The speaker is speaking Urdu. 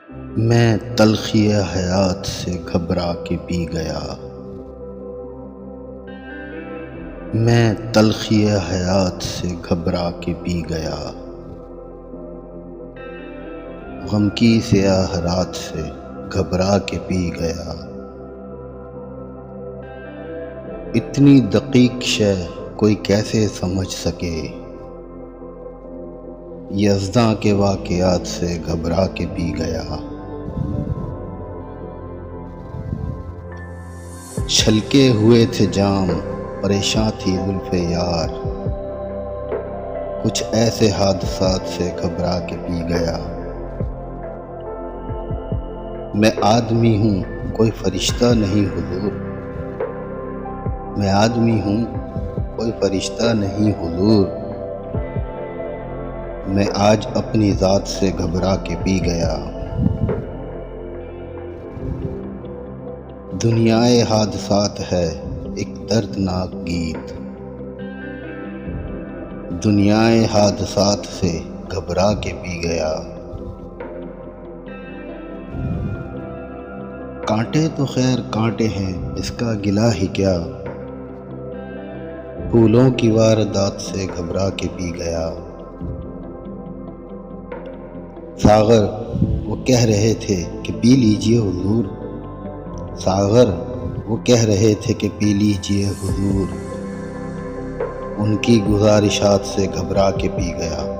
میں تلخی حیات سے گھبرا کے پی گیا، میں تلخی حیات سے گھبرا کے پی گیا، غم کی سیاہ رات سے گھبرا کے پی گیا۔ اتنی دقیق شے کوئی کیسے سمجھ سکے، یزداں کے واقعات سے گھبرا کے پی گیا۔ چھلکے ہوئے تھے جام، پریشاں تھی زلف یار، کچھ ایسے حادثات سے گھبرا کے پی گیا۔ میں آدمی ہوں کوئی فرشتہ نہیں حضور، میں آدمی ہوں کوئی فرشتہ نہیں حضور، میں آج اپنی ذات سے گھبرا کے پی گیا۔ دنیائے حادثات ہے ایک دردناک گیت، دنیائے حادثات سے گھبرا کے پی گیا۔ کانٹے تو خیر کانٹے ہیں اس کا گلہ ہی کیا، پھولوں کی واردات سے گھبرا کے پی گیا۔ ساغر وہ کہہ رہے تھے کہ پی لیجئے حضور، ساغر وہ کہہ رہے تھے کہ پی لیجئے حضور، ان کی گزارشات سے گھبرا کے پی گیا۔